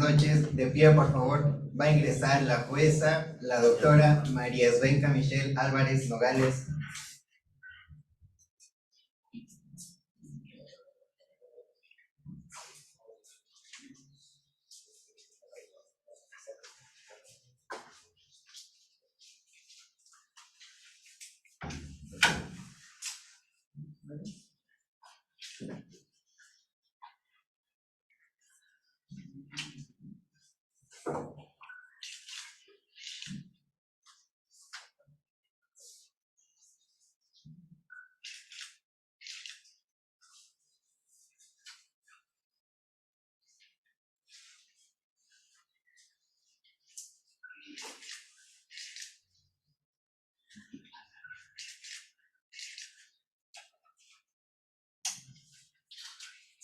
noches. De pie, por favor. Va a ingresar la jueza, la doctora María Esbenca Michelle Álvarez Nogales.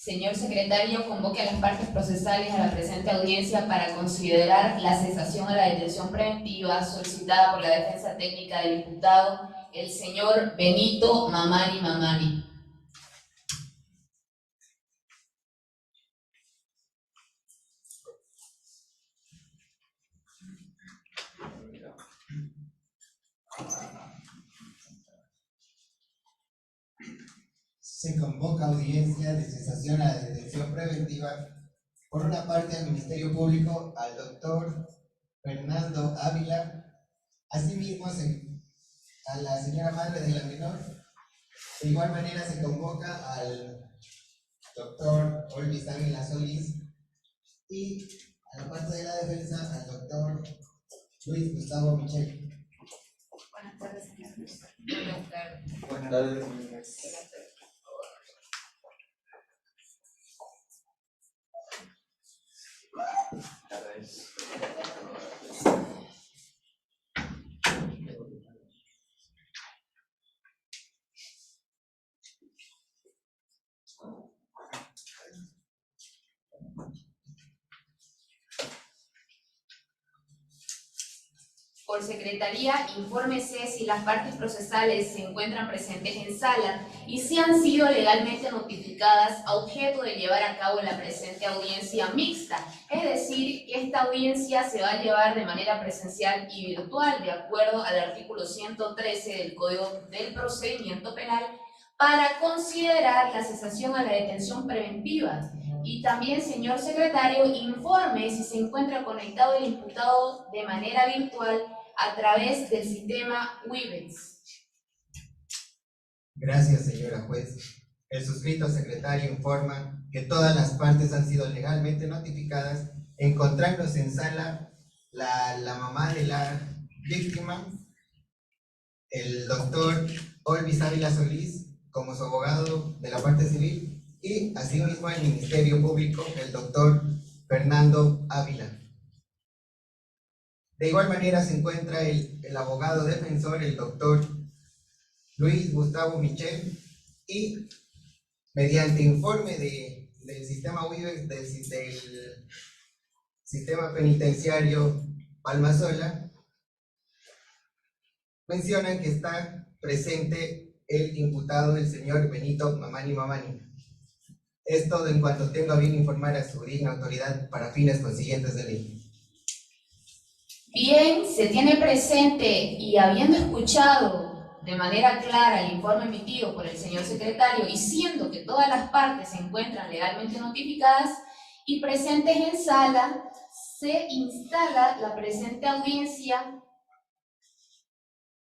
Señor secretario, convoque a las partes procesales a la presente audiencia para considerar la cesación a la detención preventiva solicitada por la defensa técnica del imputado, el señor Benito Mamani Mamani. Se convoca audiencia de cesación a la detención preventiva por una parte al Ministerio Público, al doctor Fernando Ávila, asimismo a la señora madre de la menor. De igual manera se convoca al doctor Olvis Ávila Solís y a la parte de la defensa al doctor Luis Gustavo Michel. Buenas tardes, señor. Buenas tardes. Buenas tardes. Por secretaría, infórmese si las partes procesales se encuentran presentes en sala y si han sido legalmente notificadas a objeto de llevar a cabo la presente audiencia mixta, es decir, que esta audiencia se va a llevar de manera presencial y virtual, de acuerdo al artículo 113 del Código del Procedimiento Penal, para considerar la cesación a la detención preventiva. Y también, señor secretario, informe si se encuentra conectado el imputado de manera virtual a través del sistema Webex. Gracias, señora juez. El suscrito secretario informa que todas las partes han sido legalmente notificadas, encontrándose en sala la mamá de la víctima, el doctor Olvis Ávila Solís, como su abogado de la parte civil, y asimismo el Ministerio Público, el doctor Fernando Ávila. De igual manera se encuentra el abogado defensor, el doctor Luis Gustavo Michel, y mediante informe del sistema WIBEX, del sistema penitenciario Palmasola, mencionan que está presente el imputado, el señor Benito Mamani Mamani. Es todo en cuanto tengo a bien informar a su digna autoridad para fines consiguientes de ley. Bien, se tiene presente y habiendo escuchado de manera clara el informe emitido por el señor secretario y siendo que todas las partes se encuentran legalmente notificadas y presentes en sala, se instala la presente audiencia.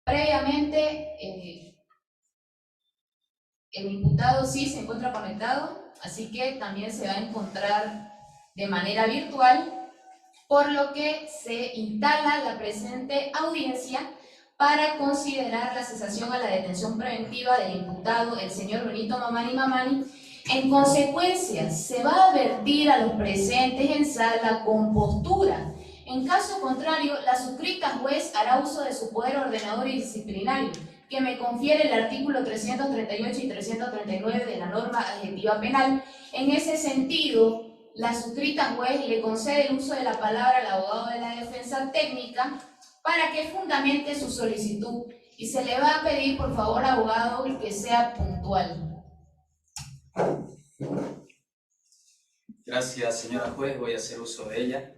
Previamente, el imputado sí se encuentra conectado, así que también se va a encontrar de manera virtual, por lo que se instala la presente audiencia para considerar la cesación a la detención preventiva del imputado, el señor Benito Mamani Mamani. En consecuencia, se va a advertir a los presentes en sala con postura. En caso contrario, la suscrita juez hará uso de su poder ordenador y disciplinario, que me confiere el artículo 338 y 339 de la norma adjetiva penal. En ese sentido, la suscrita juez le concede el uso de la palabra al abogado de la defensa técnica para que fundamente su solicitud, y se le va a pedir, por favor, abogado, que sea puntual. Gracias, señora juez, voy a hacer uso de ella.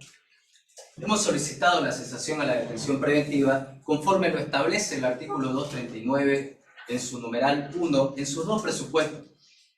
Hemos solicitado la cesación a la detención preventiva conforme lo establece el artículo 239 en su numeral 1 en sus dos presupuestos.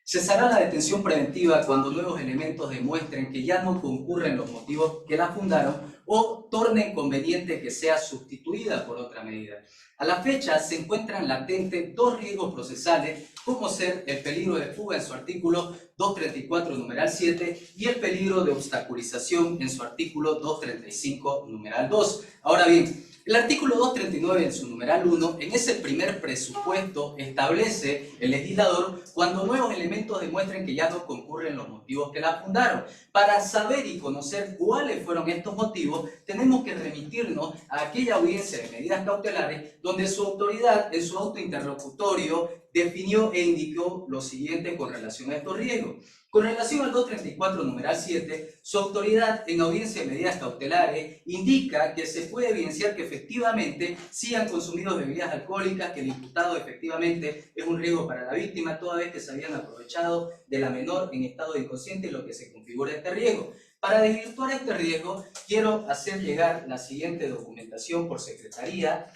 Cesará la detención preventiva cuando nuevos elementos demuestren que ya no concurren los motivos que la fundaron o tornen conveniente que sea sustituida por otra medida. A la fecha se encuentran latentes dos riesgos procesales, como ser el peligro de fuga en su artículo 234, numeral 7, y el peligro de obstaculización en su artículo 235, numeral 2. Ahora bien, el artículo 239 en su numeral 1, en ese primer presupuesto establece el legislador cuando nuevos elementos demuestren que ya no concurren los motivos que la fundaron. Para saber y conocer cuáles fueron estos motivos, tenemos que remitirnos a aquella audiencia de medidas cautelares donde su autoridad en su auto interlocutorio definió e indicó lo siguiente con relación a estos riesgos. Con relación al 234, numeral 7, su autoridad en audiencia de medidas cautelares indica que se puede evidenciar que efectivamente sí han consumido bebidas alcohólicas, que el imputado efectivamente es un riesgo para la víctima, toda vez que se habían aprovechado de la menor en estado de inconsciente, lo que se configura este riesgo. Para desvirtuar este riesgo, quiero hacer llegar la siguiente documentación por secretaría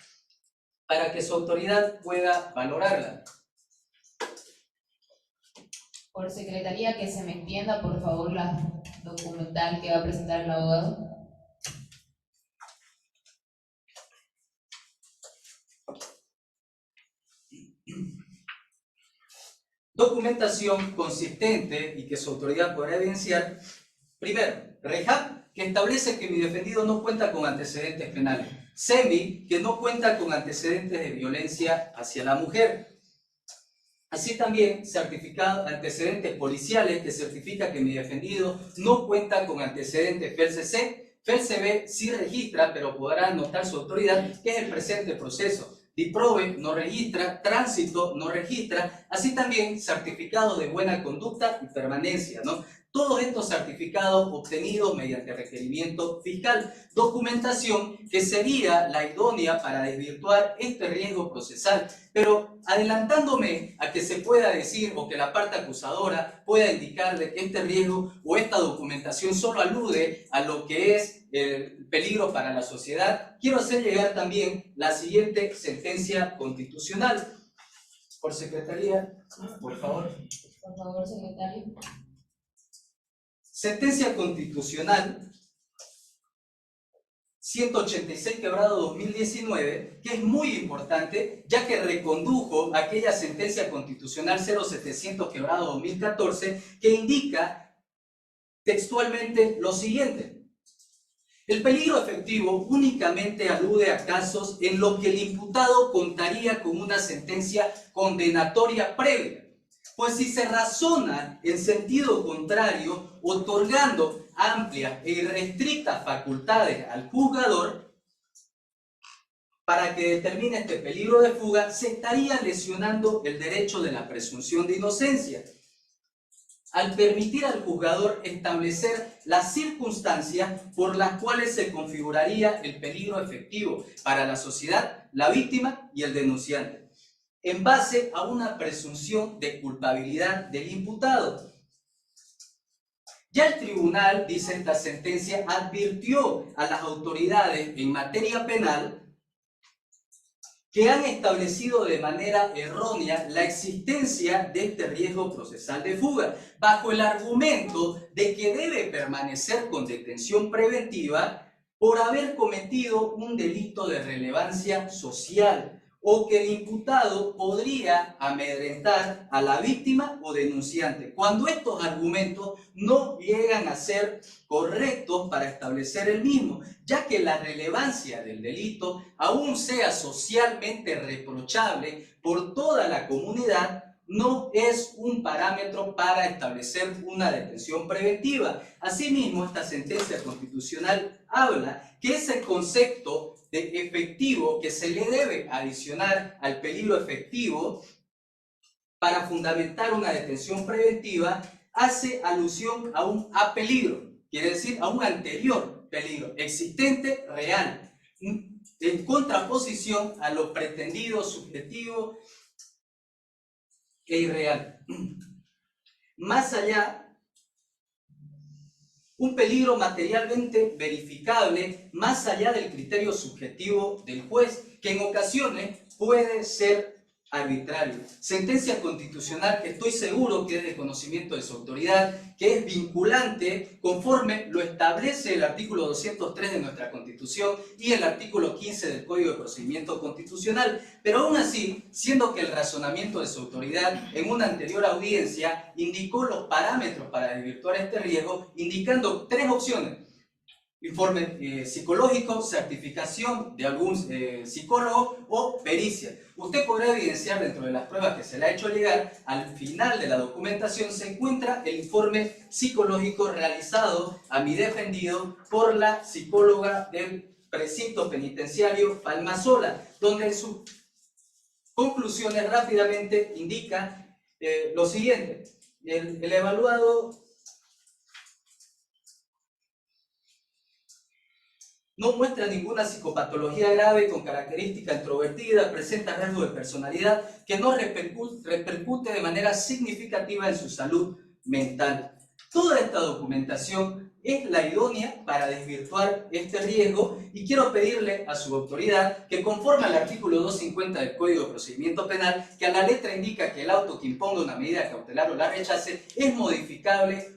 para que su autoridad pueda valorarla. Por secretaría, que se me entienda, por favor, la documental que va a presentar el abogado. Documentación consistente y que su autoridad podrá evidenciar. Primero, REHAP, que establece que mi defendido no cuenta con antecedentes penales. SEMI, que no cuenta con antecedentes de violencia hacia la mujer. Así también, antecedentes policiales, que certifica que mi defendido no cuenta con antecedentes FELCC. FELCB sí registra, pero podrá notar su autoridad, que es el presente proceso. DIPROVE no registra, Tránsito no registra, así también certificados de buena conducta y permanencia, ¿no? Todos estos certificados obtenidos mediante requerimiento fiscal, documentación que sería la idónea para desvirtuar este riesgo procesal. Pero adelantándome a que se pueda decir o que la parte acusadora pueda indicar de que este riesgo o esta documentación solo alude a lo que es el peligro para la sociedad, quiero hacer llegar también la siguiente sentencia constitucional. Por secretaría, por favor. Por favor, secretario. Sentencia constitucional 186/2019, que es muy importante, ya que recondujo aquella sentencia constitucional 0700/2014, que indica textualmente lo siguiente: el peligro efectivo únicamente alude a casos en los que el imputado contaría con una sentencia condenatoria previa. Pues si se razona en sentido contrario, otorgando amplias e irrestrictas facultades al juzgador para que determine este peligro de fuga, se estaría lesionando el derecho de la presunción de inocencia, al permitir al juzgador establecer las circunstancias por las cuales se configuraría el peligro efectivo para la sociedad, la víctima y el denunciante, en base a una presunción de culpabilidad del imputado. Ya el tribunal, dice esta sentencia, advirtió a las autoridades en materia penal que han establecido de manera errónea la existencia de este riesgo procesal de fuga, bajo el argumento de que debe permanecer con detención preventiva por haber cometido un delito de relevancia social, o que el imputado podría amedrentar a la víctima o denunciante, cuando estos argumentos no llegan a ser correctos para establecer el mismo, ya que la relevancia del delito, aún sea socialmente reprochable por toda la comunidad, no es un parámetro para establecer una detención preventiva. Asimismo, esta sentencia constitucional habla que ese concepto de efectivo que se le debe adicionar al peligro efectivo para fundamentar una detención preventiva hace alusión a un peligro, quiere decir a un anterior peligro existente, real, en contraposición a lo pretendido, subjetivo e irreal. Más allá un peligro materialmente verificable más allá del criterio subjetivo del juez, que en ocasiones puede ser arbitrario. Sentencia constitucional que estoy seguro que es de conocimiento de su autoridad, que es vinculante conforme lo establece el artículo 203 de nuestra Constitución y el artículo 15 del Código de Procedimiento Constitucional, pero aún así, siendo que el razonamiento de su autoridad en una anterior audiencia indicó los parámetros para desvirtuar este riesgo, indicando tres opciones: informe psicológico, certificación de algún psicólogo o pericia. Usted podrá evidenciar dentro de las pruebas que se le ha hecho llegar, al final de la documentación se encuentra el informe psicológico realizado a mi defendido por la psicóloga del precinto penitenciario Palmasola, donde en sus conclusiones rápidamente indica lo siguiente: el evaluado no muestra ninguna psicopatología grave con característica introvertida, presenta rasgos de personalidad que no repercute de manera significativa en su salud mental. Toda esta documentación es la idónea para desvirtuar este riesgo y quiero pedirle a su autoridad que, conforme al artículo 250 del Código de Procedimiento Penal, que a la letra indica que el auto que imponga una medida cautelar o la rechace es modificable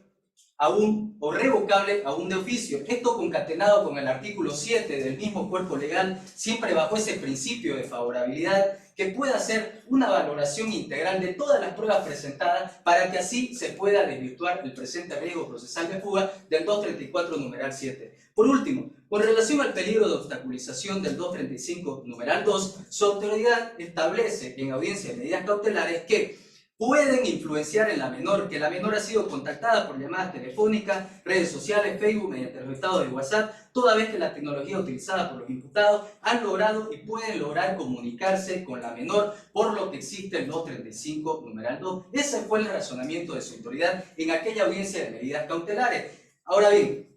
o revocable aún de oficio. Esto concatenado con el artículo 7 del mismo cuerpo legal, siempre bajo ese principio de favorabilidad, que pueda hacer una valoración integral de todas las pruebas presentadas para que así se pueda desvirtuar el presente riesgo procesal de fuga del 234 numeral 7. Por último, con relación al peligro de obstaculización del 235 numeral 2, su autoridad establece en audiencia de medidas cautelares que pueden influenciar en la menor, que la menor ha sido contactada por llamadas telefónicas, redes sociales, Facebook, mediante los estados de WhatsApp, toda vez que la tecnología utilizada por los imputados han logrado y pueden lograr comunicarse con la menor, por lo que existe el 235 numeral 2. Ese fue el razonamiento de su autoridad en aquella audiencia de medidas cautelares. Ahora bien,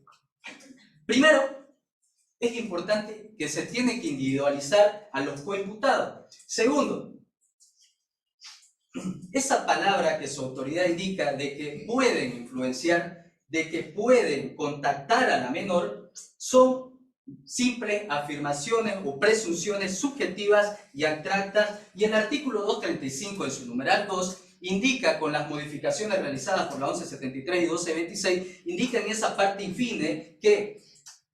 primero, es importante que se tiene que individualizar a los coimputados. Segundo, esa palabra que su autoridad indica de que pueden influenciar, de que pueden contactar a la menor, son simples afirmaciones o presunciones subjetivas y abstractas, y el artículo 235 en su numeral 2 indica, con las modificaciones realizadas por la 1173 y 1226, indica en esa parte infine que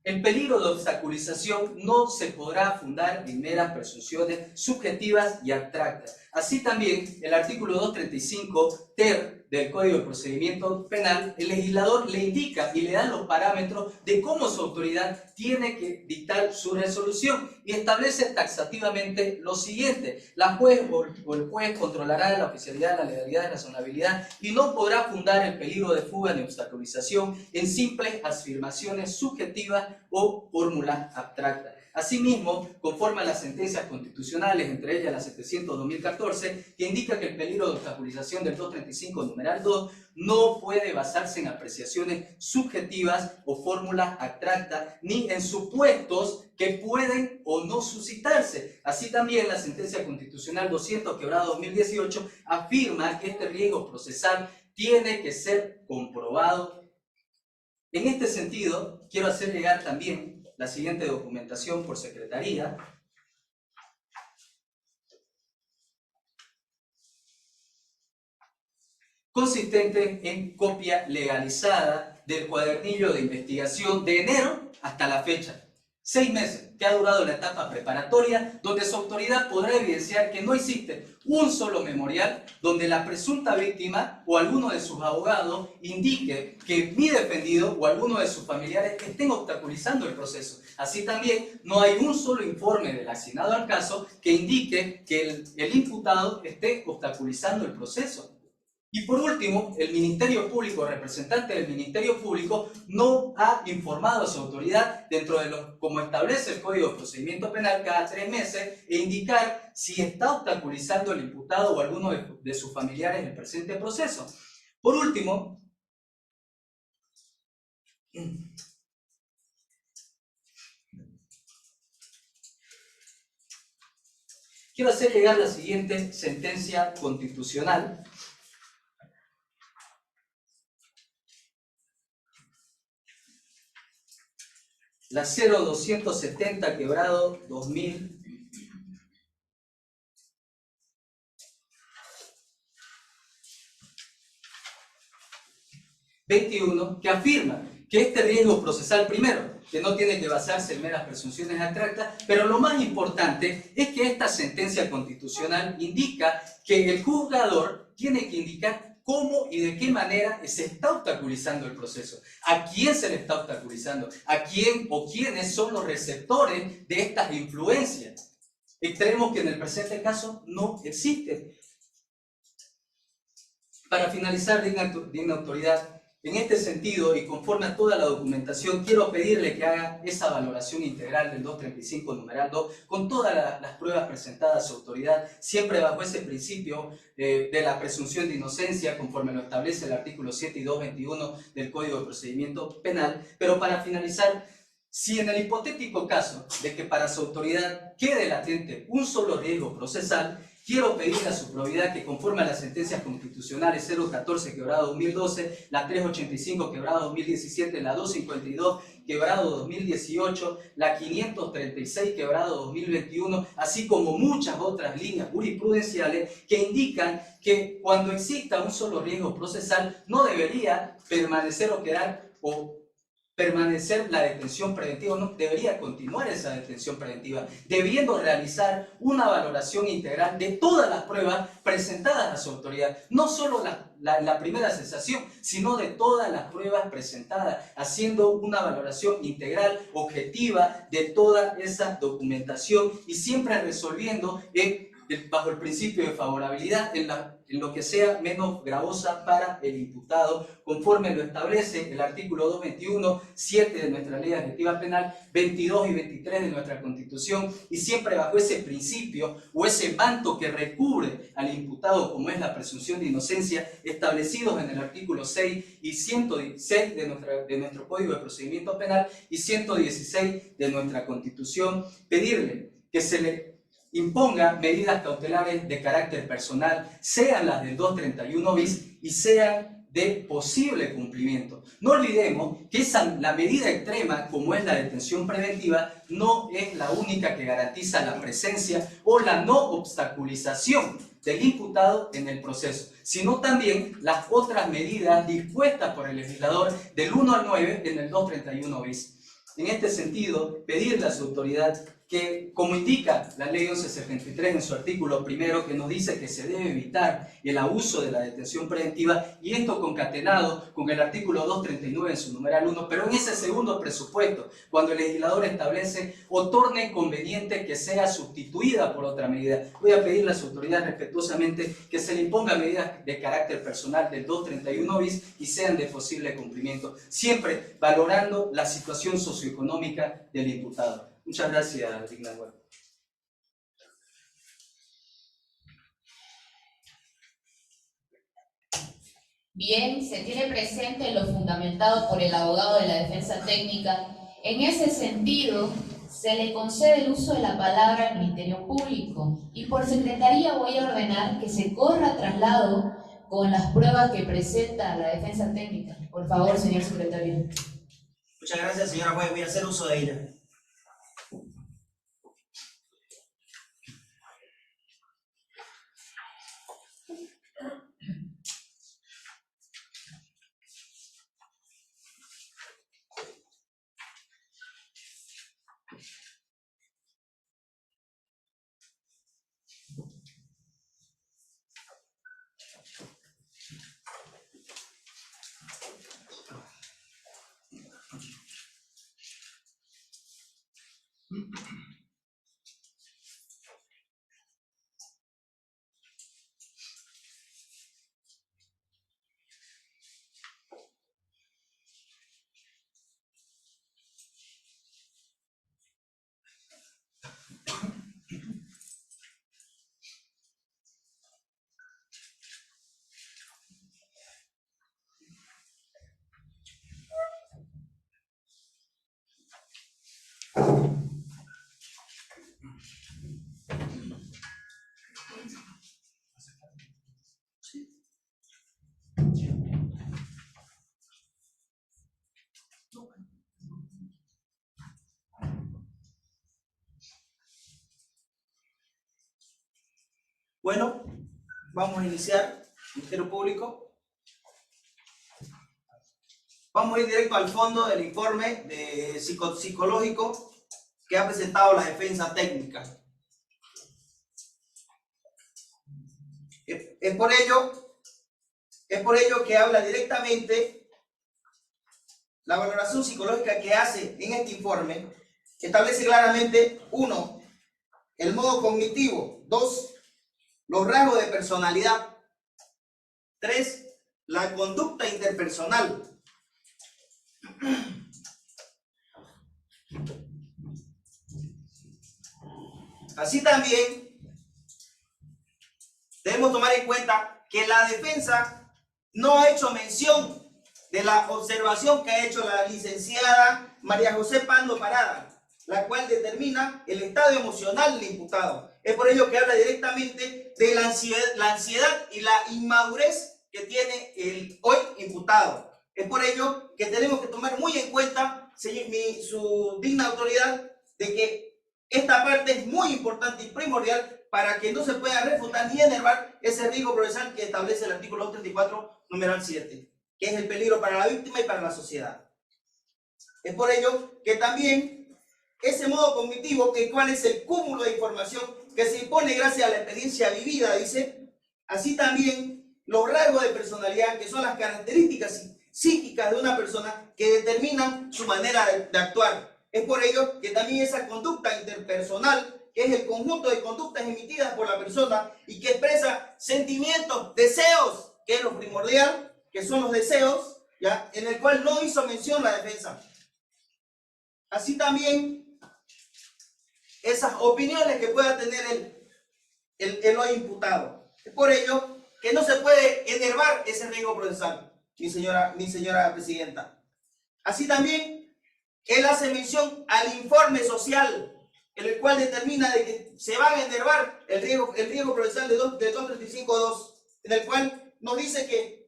el peligro de obstaculización no se podrá fundar en meras presunciones subjetivas y abstractas. Así también, el artículo 235 ter del Código de Procedimiento Penal, el legislador le indica y le da los parámetros de cómo su autoridad tiene que dictar su resolución y establece taxativamente lo siguiente: la juez o el juez controlará la oficialidad, la legalidad y razonabilidad y no podrá fundar el peligro de fuga ni obstaculización en simples afirmaciones subjetivas o fórmulas abstractas. Asimismo, conforme a las sentencias constitucionales, entre ellas la 700/2014, que indica que el peligro de obstaculización del 235 numeral 2 no puede basarse en apreciaciones subjetivas o fórmulas abstractas, ni en supuestos que pueden o no suscitarse. Así también la sentencia constitucional 200/2018 afirma que este riesgo procesal tiene que ser comprobado. En este sentido, quiero hacer llegar también la siguiente documentación por secretaría, consistente en copia legalizada del cuadernillo de investigación de enero hasta la fecha. 6 meses que ha durado la etapa preparatoria, donde su autoridad podrá evidenciar que no existe un solo memorial donde la presunta víctima o alguno de sus abogados indique que mi defendido o alguno de sus familiares estén obstaculizando el proceso. Así también, no hay un solo informe del asignado al caso que indique que el imputado esté obstaculizando el proceso. Y por último, el Ministerio Público, representante del Ministerio Público, no ha informado a su autoridad dentro de como establece el Código de Procedimiento Penal cada 3 meses e indicar si está obstaculizando el imputado o alguno de sus familiares en el presente proceso. Por último, quiero hacer llegar la siguiente sentencia constitucional. la 0270 quebrado 2021, que afirma que este riesgo procesal, primero, que no tiene que basarse en meras presunciones abstractas, pero lo más importante es que esta sentencia constitucional indica que el juzgador tiene que indicar cómo y de qué manera se está obstaculizando el proceso, a quién se le está obstaculizando, a quién o quiénes son los receptores de estas influencias. Extremos que en el presente caso no existen. Para finalizar, digna autoridad, en este sentido y conforme a toda la documentación, quiero pedirle que haga esa valoración integral del 235 numeral 2 con todas las pruebas presentadas a su autoridad, siempre bajo ese principio de la presunción de inocencia, conforme lo establece el artículo 7 y 221 del Código de Procedimiento Penal. Pero para finalizar, si en el hipotético caso de que para su autoridad quede latente un solo riesgo procesal, quiero pedirle a su probidad que conforme a las sentencias constitucionales 014 quebrado 2012, la 385 quebrado 2017, la 252 quebrado 2018, la 536 quebrado 2021, así como muchas otras líneas jurisprudenciales que indican que cuando exista un solo riesgo procesal no debería permanecer o quedar permanecer la detención preventiva, no debería continuar esa detención preventiva, debiendo realizar una valoración integral de todas las pruebas presentadas a su autoridad, no solo la primera cesación, sino de todas las pruebas presentadas, haciendo una valoración integral, objetiva de toda esa documentación y siempre resolviendo bajo el principio de favorabilidad en lo que sea menos gravosa para el imputado, conforme lo establece el artículo 221, 7 de nuestra Ley Adjetiva Penal, 22 y 23 de nuestra Constitución, y siempre bajo ese principio o ese manto que recubre al imputado, como es la presunción de inocencia, establecidos en el artículo 6 y 116 de nuestro Código de Procedimiento Penal y 116 de nuestra Constitución, pedirle que se le imponga medidas cautelares de carácter personal, sean las del 231 bis y sean de posible cumplimiento. No olvidemos que la medida extrema, como es la detención preventiva, no es la única que garantiza la presencia o la no obstaculización del imputado en el proceso, sino también las otras medidas dispuestas por el legislador del 1 al 9 en el 231 bis. En este sentido, pedirle a su autoridad que, como indica la Ley 1173 en su artículo primero, que nos dice que se debe evitar el abuso de la detención preventiva, y esto concatenado con el artículo 239 en su numeral 1, pero en ese segundo presupuesto, cuando el legislador establece o torne conveniente que sea sustituida por otra medida, voy a pedirle a su autoridad respetuosamente que se le imponga medidas de carácter personal del 231 bis y sean de posible cumplimiento, siempre valorando la situación socioeconómica del imputado. Muchas gracias, digna juez. Bien, se tiene presente lo fundamentado por el abogado de la defensa técnica. En ese sentido, se le concede el uso de la palabra al Ministerio Público y por secretaría voy a ordenar que se corra traslado con las pruebas que presenta la defensa técnica. Por favor, señor secretario. Muchas gracias, señora juez. Voy a hacer uso de ella. Bueno, vamos a iniciar. Ministerio Público. Vamos a ir directo al fondo del informe psicológico que ha presentado la defensa técnica. Es por ello que habla directamente la valoración psicológica que hace en este informe. Establece claramente: 1, el modo cognitivo; 2, los rasgos de personalidad; 3, la conducta interpersonal; así también debemos tomar en cuenta que la defensa no ha hecho mención de la observación que ha hecho la licenciada María José Pando Parada, la cual determina el estado emocional del imputado. Es por ello que habla directamente de la ansiedad y la inmadurez que tiene el hoy imputado. Es por ello que tenemos que tomar muy en cuenta, su digna autoridad, de que esta parte es muy importante y primordial para que no se pueda refutar ni enervar ese riesgo procesal que establece el artículo 234, numeral 7, que es el peligro para la víctima y para la sociedad. Es por ello que también ese modo cognitivo, que cuál es el cúmulo de información que se impone gracias a la experiencia vivida, dice, así también los rasgos de personalidad, que son las características psíquicas de una persona que determinan su manera de actuar. Es por ello que también esa conducta interpersonal, que es el conjunto de conductas emitidas por la persona y que expresa sentimientos, deseos, que es lo primordial, que son los deseos, ¿ya?, en el cual no hizo mención la defensa. Así también esas opiniones que pueda tener el hoy imputado. Es por ello que no se puede enervar ese riesgo procesal, mi señora presidenta. Así también él hace mención al informe social, en el cual determina de que se va a enervar el riesgo procesal de 235.2, en el cual nos dice que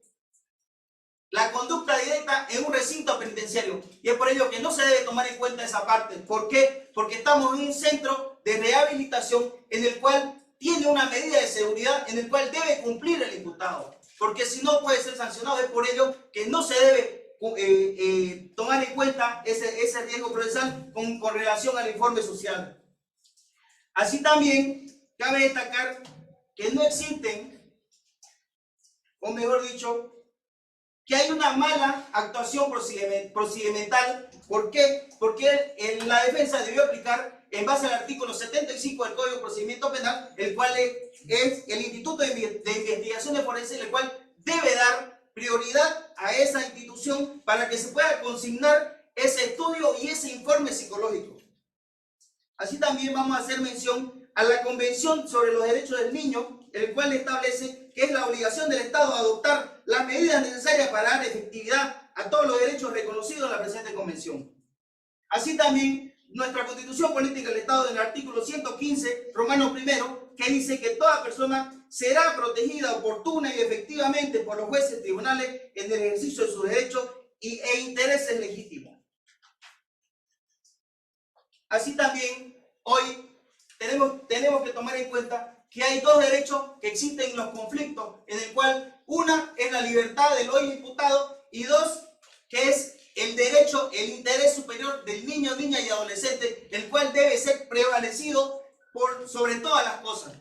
la conducta directa en un recinto penitenciario, y es por ello que no se debe tomar en cuenta esa parte. ¿Por qué? Porque estamos en un centro de rehabilitación en el cual tiene una medida de seguridad en el cual debe cumplir el imputado, porque si no puede ser sancionado. Es por ello que no se debe tomar en cuenta ese riesgo procesal con relación al informe social. Así también cabe destacar que no existen, o mejor dicho, que hay una mala actuación procedimental. ¿Por qué? Porque la defensa debió aplicar en base al artículo 75 del Código de Procedimiento Penal, el cual es el Instituto de Investigaciones Forenses, el cual debe dar prioridad a esa institución para que se pueda consignar ese estudio y ese informe psicológico. Así también vamos a hacer mención a la Convención sobre los Derechos del Niño, el cual establece que es la obligación del Estado de adoptar las medidas necesarias para dar efectividad a todos los derechos reconocidos en la presente Convención. Así también nuestra Constitución Política del Estado, en el artículo 115, Romanos I, que dice que toda persona será protegida oportuna y efectivamente por los jueces y tribunales en el ejercicio de sus derechos e intereses legítimos. Así también hoy tenemos que tomar en cuenta que hay dos derechos que existen en los conflictos, en el cual una es la libertad del hoy imputado y dos, que es el derecho, el interés superior del niño, niña y adolescente, el cual debe ser prevalecido sobre todas las cosas.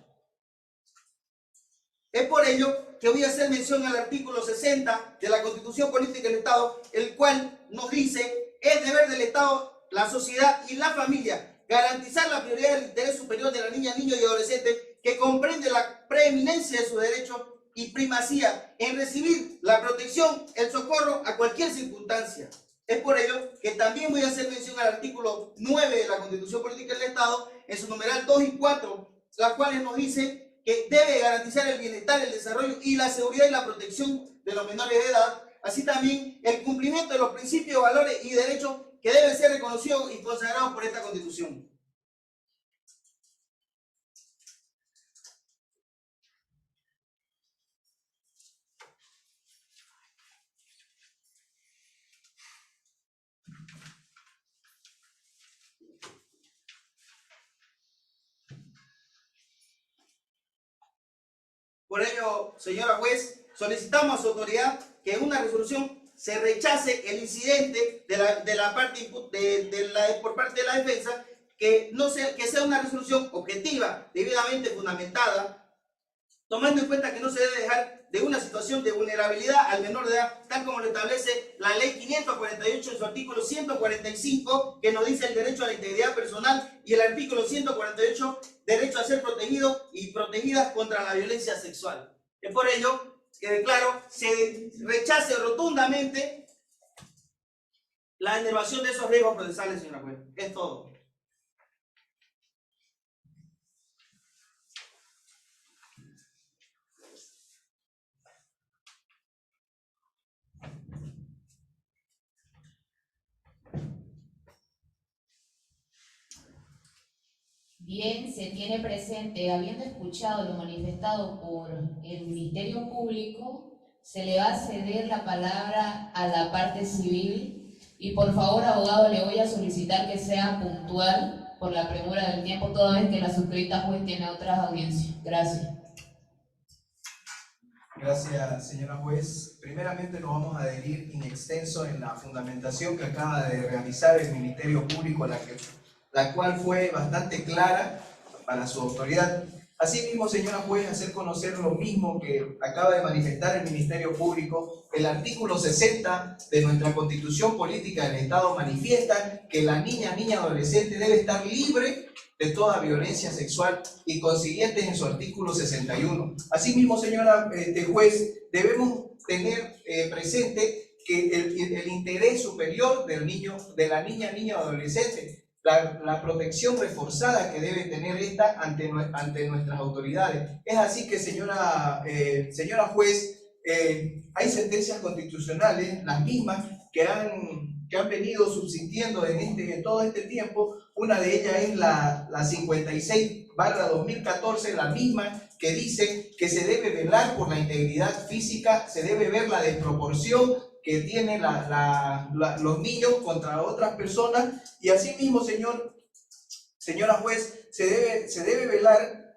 Es por ello que voy a hacer mención al artículo 60 de la Constitución Política del Estado, el cual nos dice: es deber del Estado, la sociedad y la familia garantizar la prioridad del interés superior de la niña, niño y adolescente, que comprende la preeminencia de sus derechos y primacía en recibir la protección, el socorro a cualquier circunstancia. Es por ello que también voy a hacer mención al artículo 9 de la Constitución Política del Estado, en su numeral 2 y 4, las cuales nos dice que debe garantizar el bienestar, el desarrollo y la seguridad y la protección de los menores de edad, así también el cumplimiento de los principios, valores y derechos que deben ser reconocidos y consagrados por esta Constitución. Por ello, señora juez, solicitamos a su autoridad que en una resolución se rechace el incidente por parte de la defensa, que sea una resolución objetiva, debidamente fundamentada, tomando en cuenta que no se debe dejar de una situación de vulnerabilidad al menor de edad, tal como lo establece la ley 548 en su artículo 145, que nos dice el derecho a la integridad personal, y el artículo 148, derecho a ser protegido y protegidas contra la violencia sexual. Es por ello que declaro se rechace rotundamente la enervación de esos riesgos procesales, señora juez. Es todo. Bien, se tiene presente, habiendo escuchado lo manifestado por el Ministerio Público, se le va a ceder la palabra a la parte civil y por favor, abogado, le voy a solicitar que sea puntual por la premura del tiempo, toda vez que la suscrita juez tiene otras audiencias. Gracias. Gracias, señora juez. Primeramente nos vamos a adherir in extenso en la fundamentación que acaba de realizar el Ministerio Público, la cual fue bastante clara para su autoridad. Asimismo, señora juez, hacer conocer lo mismo que acaba de manifestar el Ministerio Público. El artículo 60 de nuestra Constitución Política del Estado manifiesta que la niña adolescente debe estar libre de toda violencia sexual y consiguientes en su artículo 61. Asimismo, señora juez, debemos tener presente que el interés superior del niño, de la niña adolescente, la protección reforzada que debe tener esta ante nuestras autoridades. Es así que, señora juez, hay sentencias constitucionales, las mismas que han venido subsistiendo en todo este tiempo. Una de ellas es la 56/2014, la misma que dice que se debe velar por la integridad física, se debe ver la desproporción que tienen los niños contra otras personas, y asimismo, señora juez, se debe velar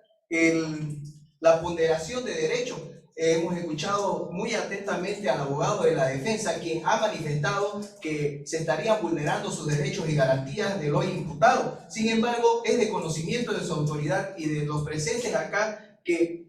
la ponderación de derechos. Hemos escuchado muy atentamente al abogado de la defensa, quien ha manifestado que se estarían vulnerando sus derechos y garantías del hoy imputado. Sin embargo, es de conocimiento de su autoridad y de los presentes acá que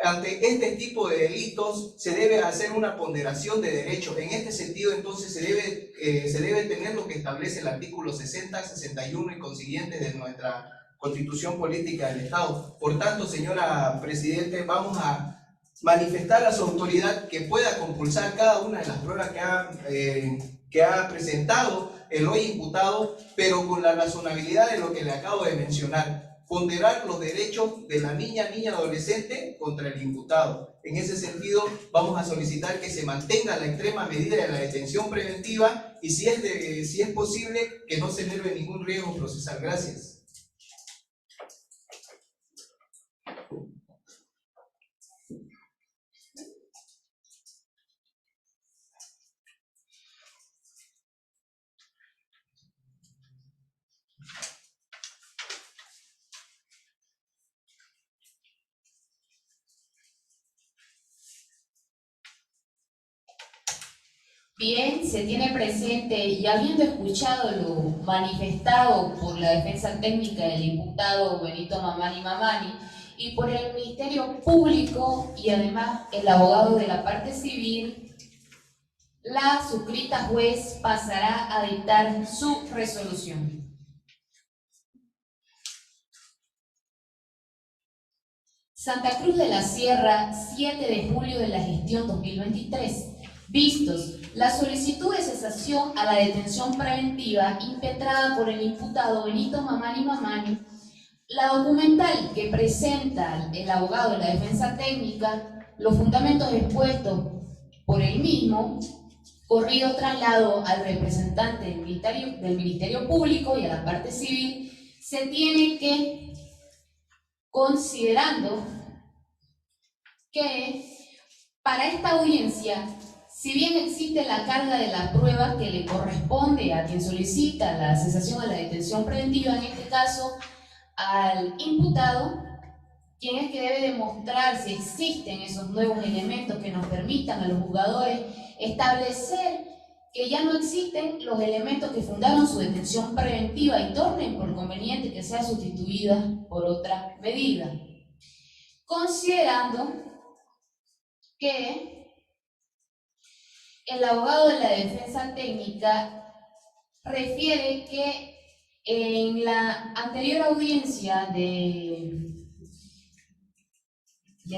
ante este tipo de delitos se debe hacer una ponderación de derechos. En este sentido, entonces, se debe tener lo que establece el artículo 60, 61 y consiguientes de nuestra Constitución Política del Estado. Por tanto, señora Presidente, vamos a manifestar a su autoridad que pueda compulsar cada una de las pruebas que ha presentado el hoy imputado, pero con la razonabilidad de lo que le acabo de mencionar. Ponderar los derechos de la niña adolescente contra el imputado. En ese sentido, vamos a solicitar que se mantenga la extrema medida de la detención preventiva y, si es posible, que no se eleve ningún riesgo procesal. Gracias. Bien, se tiene presente y habiendo escuchado lo manifestado por la defensa técnica del imputado Benito Mamani y por el Ministerio Público y además el abogado de la parte civil, la suscrita juez pasará a dictar su resolución. Santa Cruz de la Sierra, 7 de julio de la gestión 2023. Vistos la solicitud de cesación a la detención preventiva impetrada por el imputado Benito Mamani, la documental que presenta el abogado de la defensa técnica, los fundamentos expuestos por el mismo, corrido traslado al representante del Ministerio Público y a la parte civil, se tiene que, considerando que para esta audiencia, si bien existe la carga de la prueba que le corresponde a quien solicita la cesación a la detención preventiva, en este caso al imputado, quien es que debe demostrar si existen esos nuevos elementos que nos permitan a los juzgadores establecer que ya no existen los elementos que fundaron su detención preventiva y tornen por conveniente que sea sustituida por otra medida. Considerando que el abogado de la defensa técnica refiere que en la anterior audiencia de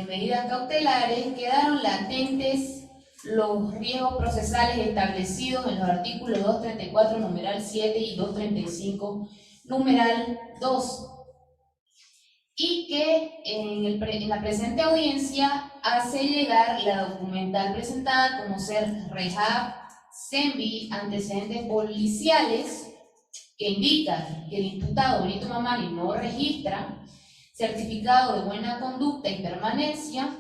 medidas cautelares quedaron latentes los riesgos procesales establecidos en los artículos 234 numeral 7 y 235 numeral 2, y que en la presente audiencia hace llegar la documental presentada como ser REHAB, CENVI, antecedentes policiales, que indica que el imputado Benito Mamani no registra certificado de buena conducta y permanencia,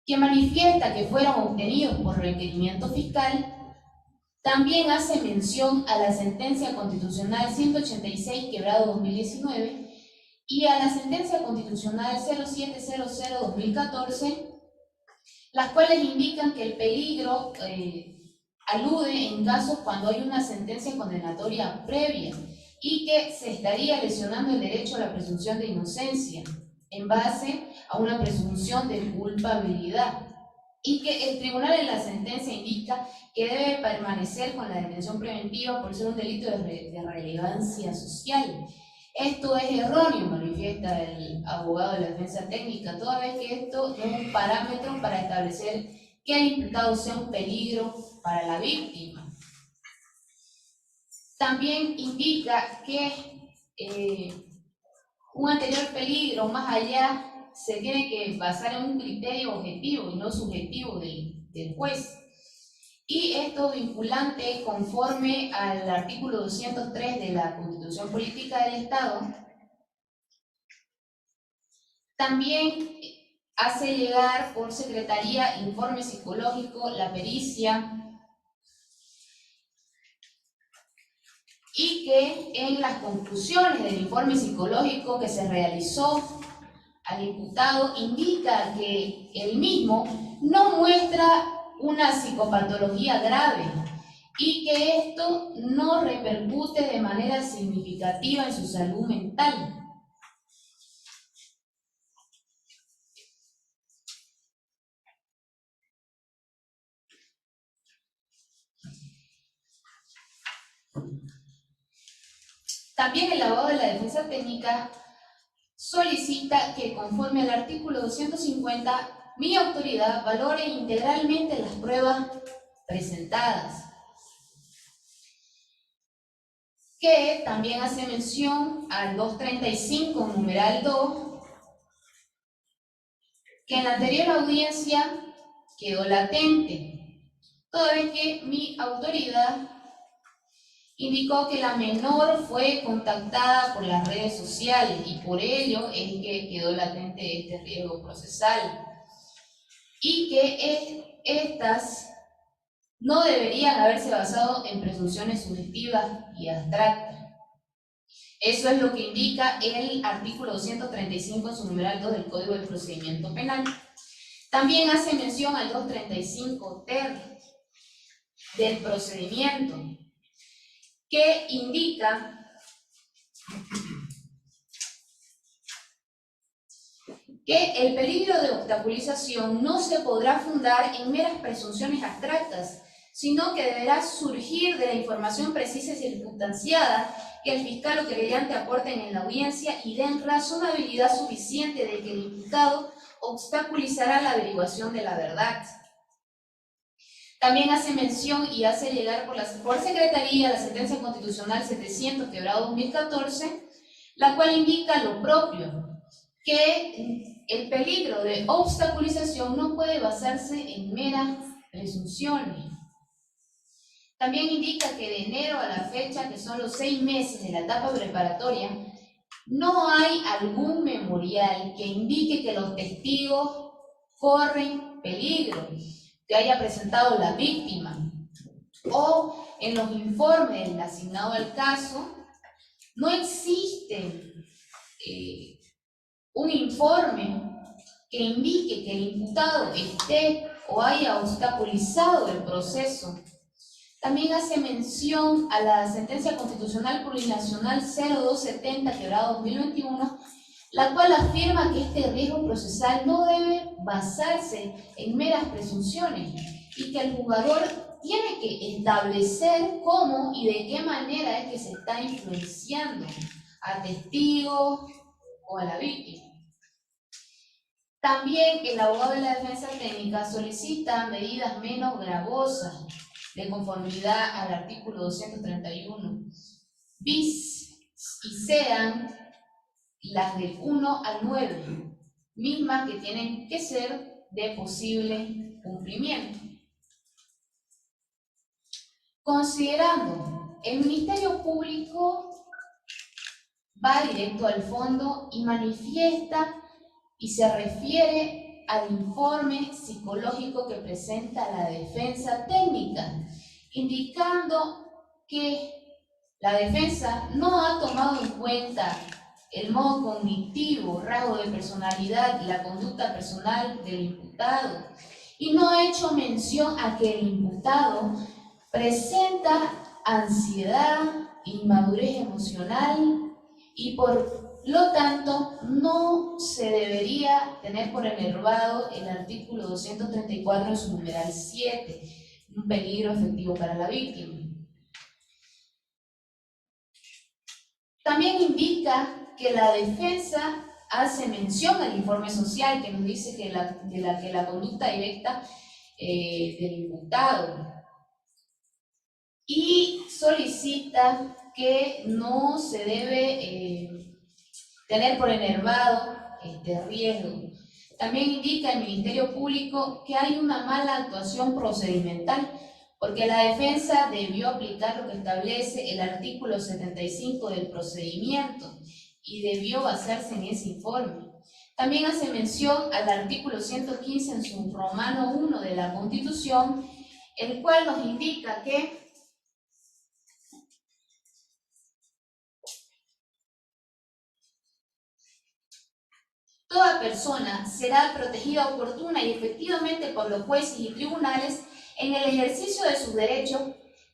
que manifiesta que fueron obtenidos por requerimiento fiscal. También hace mención a la sentencia constitucional 186/2019 y a la sentencia constitucional 0700/2014, las cuales indican que el peligro alude en casos cuando hay una sentencia condenatoria previa y que se estaría lesionando el derecho a la presunción de inocencia en base a una presunción de culpabilidad, y que el tribunal en la sentencia indica que debe permanecer con la detención preventiva por ser un delito de relevancia social. Esto es erróneo, manifiesta el abogado de la defensa técnica, toda vez que esto no es un parámetro para establecer que el imputado sea un peligro para la víctima. También indica que un anterior peligro más allá se tiene que basar en un criterio objetivo y no subjetivo del juez. Y esto vinculante conforme al artículo 203 de la Constitución Política del Estado. También hace llegar por secretaría informe psicológico, la pericia, y que en las conclusiones del informe psicológico que se realizó al imputado indica que el mismo no muestra una psicopatología grave y que esto no repercute de manera significativa en su salud mental. También el abogado de la defensa técnica solicita que, conforme al artículo 250, mi autoridad valore integralmente las pruebas presentadas, que también hace mención al 235 numeral 2, que en la anterior audiencia quedó latente, toda vez que mi autoridad indicó que la menor fue contactada por las redes sociales y por ello es que quedó latente este riesgo procesal, y que estas no deberían haberse basado en presunciones subjetivas y abstractas. Eso es lo que indica el artículo 235 en su numeral 2 del Código de Procedimiento Penal. También hace mención al 235 ter del procedimiento, que indica que el peligro de obstaculización no se podrá fundar en meras presunciones abstractas, sino que deberá surgir de la información precisa y circunstanciada que el fiscal o querellante aporten en la audiencia y den razonabilidad suficiente de que el imputado obstaculizará la averiguación de la verdad. También hace mención y hace llegar por secretaría la sentencia constitucional 700/2014, la cual indica lo propio, que el peligro de obstaculización no puede basarse en meras presunciones. También indica que de enero a la fecha, que son los 6 meses de la etapa preparatoria, no hay algún memorial que indique que los testigos corren peligro que haya presentado la víctima, o en los informes asignados al caso no existen un informe que indique que el imputado esté o haya obstaculizado el proceso. También hace mención a la sentencia constitucional plurinacional 0270/2021, la cual afirma que este riesgo procesal no debe basarse en meras presunciones y que el juzgador tiene que establecer cómo y de qué manera es que se está influenciando a testigos o a la víctima. También el abogado de la defensa técnica solicita medidas menos gravosas de conformidad al artículo 231 bis y sean las del 1 al 9, mismas que tienen que ser de posible cumplimiento. Considerando, el Ministerio Público va directo al fondo y manifiesta y se refiere al informe psicológico que presenta la defensa técnica, indicando que la defensa no ha tomado en cuenta el modo cognitivo, rasgo de personalidad y la conducta personal del imputado, y no ha hecho mención a que el imputado presenta ansiedad, inmadurez emocional y por lo tanto no se debería tener por enervado el artículo 234 en su numeral 7, un peligro efectivo para la víctima. También indica que la defensa hace mención al informe social que nos dice que la conducta directa del imputado y solicita que no se debe tener por enervado este riesgo. También indica el Ministerio Público que hay una mala actuación procedimental porque la defensa debió aplicar lo que establece el artículo 75 del procedimiento y debió basarse en ese informe. También hace mención al artículo 115 en su romano 1 de la Constitución, el cual nos indica que toda persona será protegida oportuna y efectivamente por los jueces y tribunales en el ejercicio de sus derechos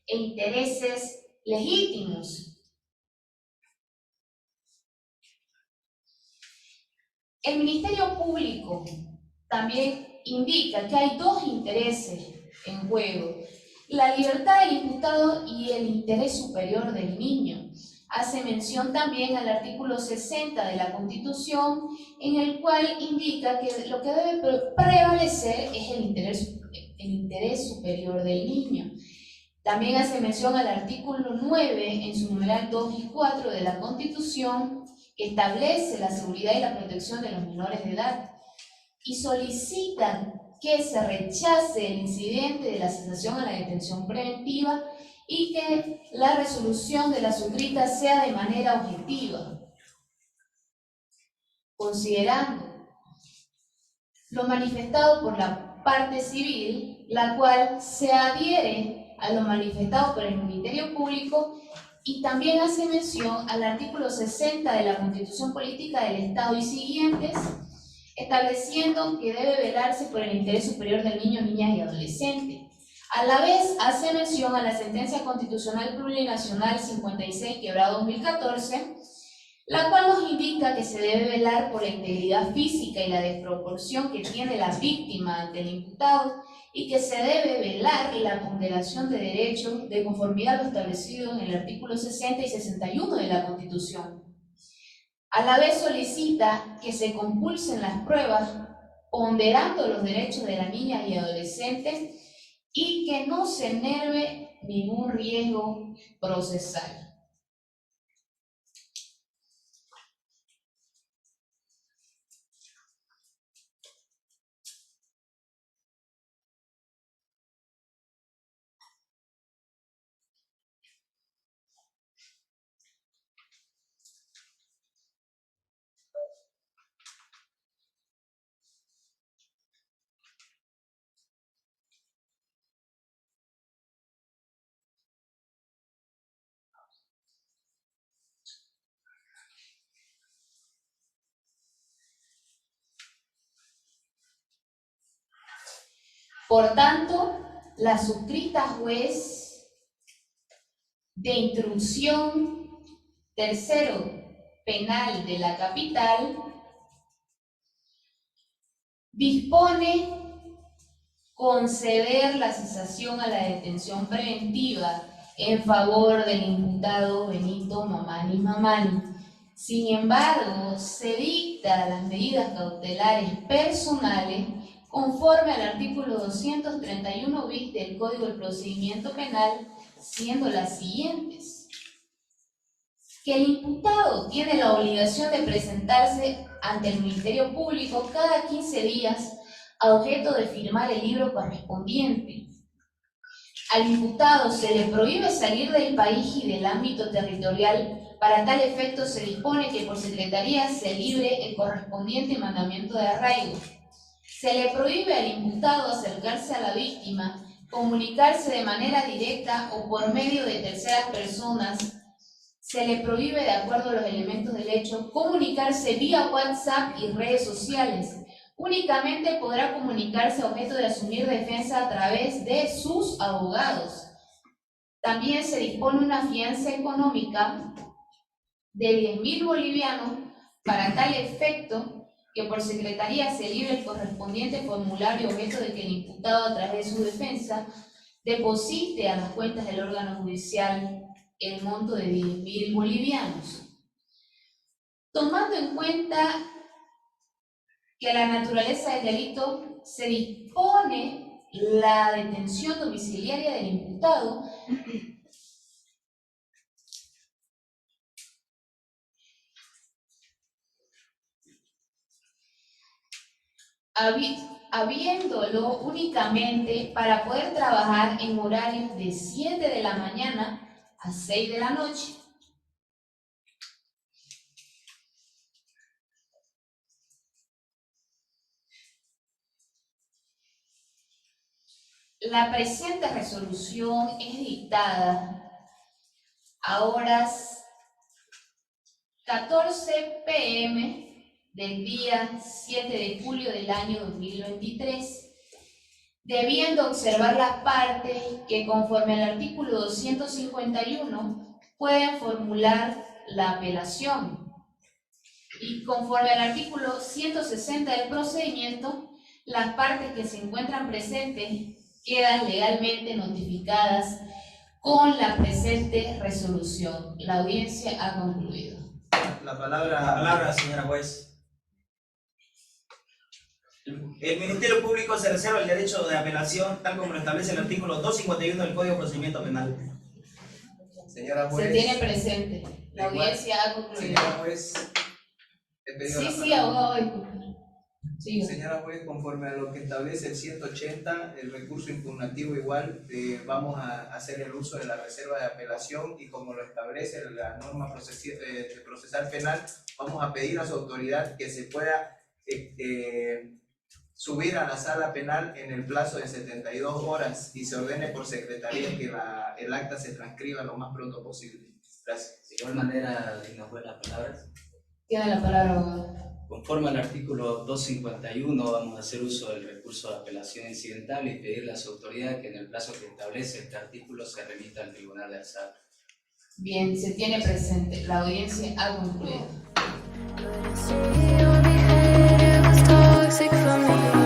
e intereses legítimos. El Ministerio Público también indica que hay dos intereses en juego: la libertad del imputado y el interés superior del niño. Hace mención también al artículo 60 de la Constitución, en el cual indica que lo que debe prevalecer es el interés superior del niño. También hace mención al artículo 9 en su numeral 2 y 4 de la Constitución, que establece la seguridad y la protección de los menores de edad, y solicitan que se rechace el incidente de la cesación a la detención preventiva y que la resolución de la suscrita sea de manera objetiva. Considerando lo manifestado por la parte civil, la cual se adhiere a lo manifestado por el Ministerio Público y también hace mención al artículo 60 de la Constitución Política del Estado y siguientes, estableciendo que debe velarse por el interés superior del niño, niñas y adolescente. A la vez hace mención a la sentencia constitucional plurinacional 56/2014, la cual nos indica que se debe velar por la integridad física y la desproporción que tiene la víctima ante el imputado y que se debe velar la ponderación de derechos de conformidad a lo establecido en el artículo 60 y 61 de la Constitución. A la vez solicita que se compulsen las pruebas ponderando los derechos de las niñas y adolescentes y que no se enerve ningún riesgo procesal. Por tanto, la suscrita juez de instrucción tercero penal de la capital dispone conceder la cesación a la detención preventiva en favor del imputado Benito Mamani Mamani. Sin embargo, se dicta las medidas cautelares personales conforme al artículo 231 bis del Código del Procedimiento Penal, siendo las siguientes: que el imputado tiene la obligación de presentarse ante el Ministerio Público cada 15 días a objeto de firmar el libro correspondiente. Al imputado se le prohíbe salir del país y del ámbito territorial. Para tal efecto se dispone que por Secretaría se libre el correspondiente mandamiento de arraigo. Se le prohíbe al imputado acercarse a la víctima, comunicarse de manera directa o por medio de terceras personas. Se le prohíbe, de acuerdo a los elementos del hecho, comunicarse vía WhatsApp y redes sociales. Únicamente podrá comunicarse a objeto de asumir defensa a través de sus abogados. También se dispone una fianza económica de 10.000 bolivianos para tal efecto, que por Secretaría se libre el correspondiente formulario objeto de que el imputado, a través de su defensa, deposite a las cuentas del órgano judicial el monto de 10.000 bolivianos. Tomando en cuenta que la naturaleza del delito, se dispone la detención domiciliaria del imputado habiéndolo únicamente para poder trabajar en horarios de 7 de la mañana a 6 de la noche. La presente resolución es dictada a horas 14 p.m. del día 7 de julio del año 2023, debiendo observar las partes que, conforme al artículo 251, pueden formular la apelación, y conforme al artículo 160 del procedimiento, las partes que se encuentran presentes quedan legalmente notificadas con la presente resolución. La audiencia ha concluido. La palabra, señora juez. El Ministerio Público se reserva el derecho de apelación, tal como lo establece el artículo 251 del Código de Procedimiento Penal. Señora juez. Se tiene presente. La audiencia ha concluido. Señora juez. He pedido la Sí, palabra. abogado, disculpe. Sí. Señora juez, conforme a lo que establece el 180, el recurso impugnativo igual, vamos a hacer el uso de la reserva de apelación, y como lo establece la norma procesal penal, vamos a pedir a su autoridad que se pueda subir a la sala penal en el plazo de 72 horas y se ordene por secretaría que el acta se transcriba lo más pronto posible. Gracias. De igual manera, digna juez, las palabras. Tiene la palabra, abogado. Conforme al artículo 251, vamos a hacer uso del recurso de apelación incidental y pedirle a su autoridad que en el plazo que establece este artículo se remita al Tribunal de Alzada. Bien, se tiene presente. La audiencia ha concluido. Toxic for me.